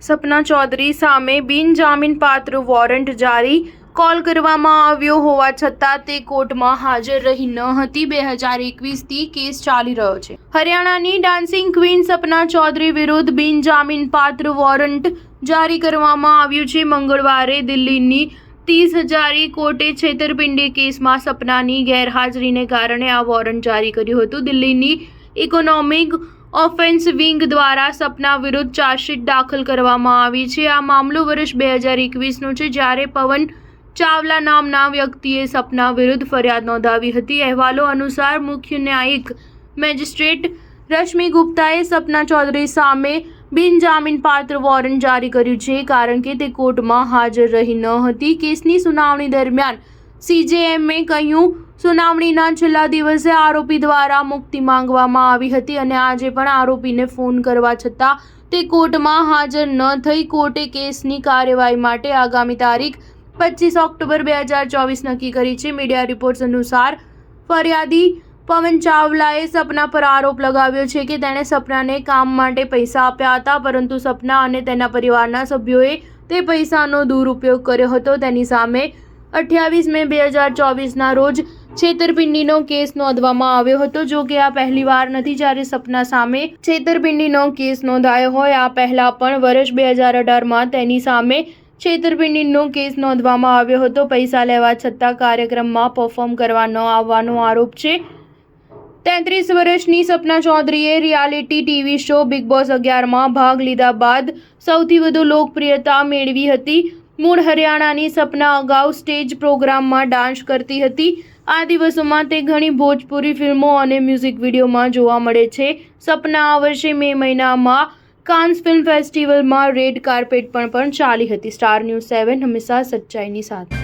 સપના ચૌધરી સામે બિનજામીનપાત્ર વોરંટ જારી કોલ કરવામાં આવ્યો હોવા છતાં તે કોર્ટમાં હાજર રહી ન હતી। 2021થી કેસ ચાલી રહ્યો છે। હરિયાણાની ડાન્સિંગ ક્વીન સપના ચૌધરી વિરુદ્ધ બિનજામીનપાત્ર વોરંટ જારી કરવામાં આવ્યું છે। મંગળવારે દિલ્હીની 30 કોર્ટે છેતરપિંડી કેસમાં સપનાની ગેરહાજરીને કારણે આ વોરંટ જારી કર્યું હતું। દિલ્હીની ઇકોનોમિક ઓફેન્સ વિંગ દ્વારા સપના વિરુદ્ધ ચાર્જશીટ દાખલ કરવામાં આવી છે। આ મામલો વર્ષ 2021નો છે, જ્યારે પવન ચાવલા નામના વ્યક્તિએ સપના વિરુદ્ધ ફરિયાદ નોંધાવી હતી। અહેવાલો અનુસાર મુખ્ય ન્યાયિક મેજિસ્ટ્રેટ રશ્મિ ગુપ્તાએ સપના ચૌધરી સામે બિનજામીનપાત્ર વોરંટ જારી કર્યું છે, કારણ કે તે કોર્ટમાં હાજર રહી ન હતી। કેસની સુનાવણી દરમિયાન CJMએ કહ્યું, સુનાવણીના છેલ્લા દિવસે આરોપી દ્વારા મુક્તિ માંગવામાં આવી હતી અને આજે પણ આરોપીને ફોન કરવા છતાં તે કોર્ટમાં હાજર ન થઈ। કોર્ટે કેસની કાર્યવાહી માટે આગામી તારીખ 25 ઓક્ટોબર 2024 નક્કી કરી છે। મીડિયા રિપોર્ટ્સ અનુસાર ફરિયાદી પવન ચાવલાએ સપના પર આરોપ લગાવ્યો છે કે તેણે સપનાને કામ માટે પૈસા આપ્યા હતા, પરંતુ સપના અને તેના પરિવારના સભ્યોએ તે પૈસાનો દુરુપયોગ કર્યો હતો। તેની સામે 28 મે 2024ના રોજ છેતરપિંડીનો કેસ નોંધવામાં આવ્યો હતો। જો કે આ પહેલીવાર નથી જ્યારે સપના સામે છેતરપિંડીનો કેસ નોંધાયો હોય। આ પહેલા પણ વર્ષ 2018માં તેની સામે છેતરપિંડીનો કેસ નોંધવામાં આવ્યો હતો। પૈસા લેવા છતાં કાર્યક્રમમાં પરફોર્મ કરવા ન આવવાનો આરોપ છે। 33 વર્ષની સપના ચૌધરીએ reality TV show Bigg Boss 11માં ભાગ લીધા બાદ સૌથી વધુ લોકપ્રિયતા મેળવી હતી। મૂળ હરિયાણાની સપના અગાઉ સ્ટેજ પ્રોગ્રામમાં ડાન્સ કરતી હતી। આ દિવસોમાં તે ઘણી ભોજપુરી ફિલ્મો અને મ્યુઝિક વિડીયોમાં જોવા મળે છે। સપના આ વર્ષે મે મહિનામાં કાન્સ ફિલ્મ ફેસ્ટિવલમાં રેડ કાર્પેટ પર પણ ચાલી હતી। સ્ટાર ન્યૂઝ 7 હંમેશા સચ્ચાઈની સાથે।